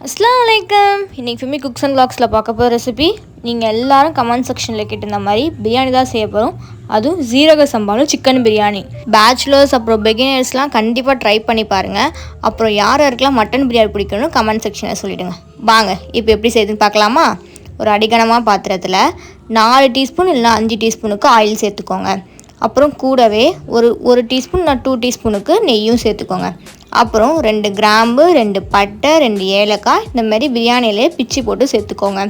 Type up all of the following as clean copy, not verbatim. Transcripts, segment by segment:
அஸ்ஸலாமு அலைக்கும். இன்றைக்கி ஃபிமி குக்ஸ் அண்ட் வ்ளாக்ஸில் பார்க்க போகிற ரெசிபி நீங்கள் எல்லோரும் கமெண்ட் செக்ஷனில் கேட்டிருந்த மாதிரி பிரியாணி தான் செய்ய போகிறோம். அதுவும் ஜீரக சம்பாலும் சிக்கன் பிரியாணி. பேச்சுலர்ஸ் அப்புறம் பிகினர்ஸ்லாம் கண்டிப்பாக ட்ரை பண்ணி பாருங்கள். அப்புறம் யார் யாருக்கெல்லாம் மட்டன் பிரியாணி பிடிக்கணும்னு கமெண்ட் செக்ஷனில் சொல்லிவிடுங்க. வாங்க இப்போ எப்படி செய்யுதுன்னு பார்க்கலாமா? ஒரு அடிகனமாக பாத்திரத்தில் 4 டீஸ்பூன் இல்லைனா 5 டீஸ்பூனுக்கு ஆயில் சேர்த்துக்கோங்க. அப்புறம் கூடவே ஒரு டீஸ்பூன் நான் 2 டீஸ்பூனுக்கு நெய்யும் சேர்த்துக்கோங்க. அப்புறம் 2 கிராம்பு, 2 பட்டை, 2 ஏலக்காய் இந்த மாதிரி பிரியாணியிலே பிச்சு போட்டு சேர்த்துக்கோங்க.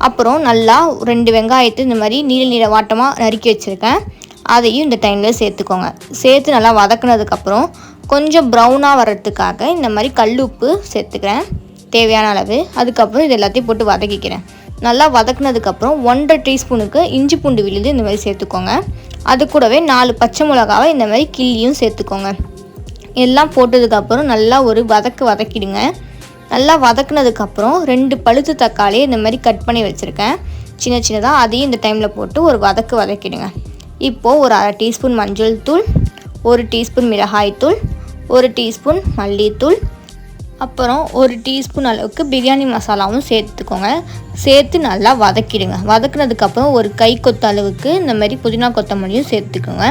அப்புறம் நல்லா 2 வெங்காயத்தை இந்த மாதிரி நீல வாட்டமாக நறுக்கி வச்சுருக்கேன், அதையும் இந்த டைமில் சேர்த்துக்கோங்க. சேர்த்து நல்லா வதக்குனதுக்கப்புறம் கொஞ்சம் ப்ரௌனாக வர்றதுக்காக இந்த மாதிரி கல் உப்பு சேர்த்துக்கிறேன் தேவையான அளவு. அதுக்கப்புறம் இது எல்லாத்தையும் போட்டு வதக்கிக்கிறேன். நல்லா வதக்குனதுக்கப்புறம் 1.5 டீஸ்பூனுக்கு இஞ்சி பூண்டு விழுது இந்த மாதிரி சேர்த்துக்கோங்க. அது கூடவே 4 பச்சை மிளகாவை இந்த மாதிரி கிள்ளியும் சேர்த்துக்கோங்க. எல்லாம் போட்டதுக்கப்புறம் நல்லா ஒரு வதக்கிடுங்க. நல்லா வதக்குனதுக்கப்புறம் 2 பழுத்து தக்காளி இந்த மாதிரி கட் பண்ணி வச்சுருக்கேன் சின்ன சின்னதாக, அதையும் இந்த டைமில் போட்டு ஒரு வதக்கிடுங்க. இப்போது ஒரு 1/2 டீஸ்பூன் மஞ்சள் தூள், 1 டீஸ்பூன் மிளகாய்த்தூள், 1 டீஸ்பூன் மல்லித்தூள், அப்புறம் 1 டீஸ்பூன் அளவுக்கு பிரியாணி மசாலாவும் சேர்த்துக்கோங்க. சேர்த்து நல்லா வதக்கிடுங்க. வதக்குனதுக்கப்புறம் ஒரு கை கொத்த அளவுக்கு இந்த மாதிரி புதினா கொத்தமல்லியும் சேர்த்துக்கோங்க.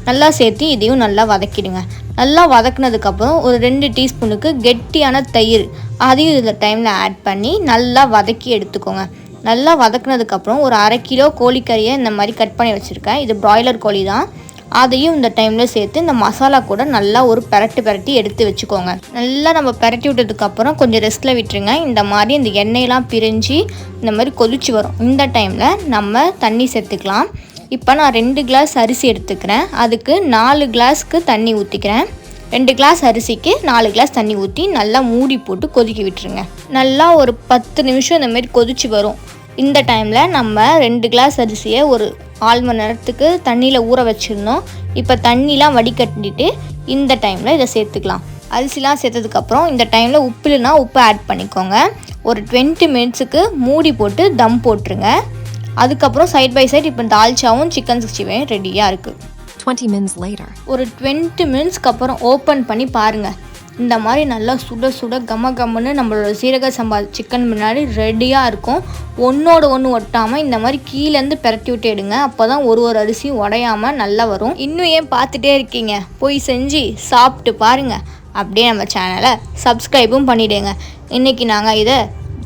நல்லா சேர்த்து இதையும் நல்லா வதக்கிடுங்க. நல்லா வதக்குனதுக்கப்புறம் ஒரு 2 டீஸ்பூனுக்கு கெட்டியான தயிர் அதையும் இந்த டைமில் ஆட் பண்ணி நல்லா வதக்கி எடுத்துக்கோங்க. நல்லா வதக்குனதுக்கப்புறம் ஒரு 1/2 கிலோ கோழிக்கறியை இந்த மாதிரி கட் பண்ணி வச்சுருக்கேன். இது பிராய்லர் கோழி தான். அதையும் இந்த டைமில் சேர்த்து இந்த மசாலா கூட நல்லா ஒரு பெரட்டி எடுத்து வச்சுக்கோங்க. நல்லா நம்ம பெரட்டி விட்டதுக்கப்புறம் கொஞ்சம் ரெஸ்ட்டில் விட்டுருங்க. இந்த மாதிரி இந்த எண்ணெயெல்லாம் பிரிஞ்சு இந்த மாதிரி கொதிச்சு வரும். இந்த டைமில் நம்ம தண்ணி சேர்த்துக்கலாம். இப்போ நான் 2 கிளாஸ் அரிசி எடுத்துக்கிறேன். அதுக்கு 4 கிளாஸ்க்கு தண்ணி ஊற்றிக்கிறேன். 2 கிளாஸ் அரிசிக்கு 4 கிளாஸ் தண்ணி ஊற்றி நல்லா மூடி போட்டு கொதிக்க விட்டுருங்க. நல்லா ஒரு 10 நிமிஷம் இந்த மாதிரி கொதிச்சு வரும். இந்த டைமில் நம்ம 2 கிளாஸ் அரிசியை ஒரு 4 மணி நேரத்துக்கு தண்ணியில் ஊற வச்சிடணும். இப்போ தண்ணிலாம் வடிகட்டிட்டு இந்த டைமில் இதை சேர்த்துக்கலாம். அரிசிலாம் சேர்த்ததுக்கப்புறம் இந்த டைமில் உப்பு இல்லைனா உப்பு ஆட் பண்ணிக்கோங்க. ஒரு 20 மினிட்ஸுக்கு மூடி போட்டு தம் போட்டுருங்க. அதுக்கப்புறம் சைட் பை சைட் இப்போ தால்ச்சாவும் சிக்கன் 65 ரெடியாக இருக்குது. 20 minutes later. ஒரு 20 மினிட்ஸ்க்கு அப்புறம் ஓப்பன் பண்ணி பாருங்கள். இந்த மாதிரி நல்லா சுட கம்மன்னு நம்மளோட சீரக சம்பா சிக்கன் முன்னாடி ரெடியாக இருக்கும். ஒன்றோடு ஒன்று ஒட்டாமல் இந்த மாதிரி கீழேருந்து பெரட்டி விட்டு எடுங்க. அப்போ தான் ஒரு அரிசியும் உடையாமல் நல்லா வரும். இன்னும் ஏன் பார்த்துட்டே இருக்கீங்க? போய் செஞ்சு சாப்பிட்டு பாருங்கள். அப்படியே நம்ம சேனலை சப்ஸ்கிரைபும் பண்ணிவிடுங்க. இன்றைக்கி நாங்கள் இதை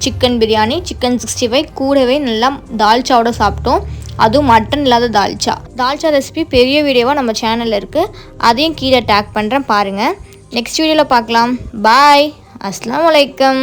சிக்கன் பிரியாணி, சிக்கன் 65 கூடவே நல்லா தால்ச்சாவோட சாப்பிட்டோம். அதுவும் மட்டன் இல்லாத தால்ச்சா ரெசிபி பெரிய வீடியோவாக நம்ம சேனலில் இருக்குது. அதையும் கீழே டேக் பண்ணுறேன் பாருங்கள். நெக்ஸ்ட் வீடியோவில் பார்க்கலாம். பாய். அஸ்ஸலாமு அலைக்கும்.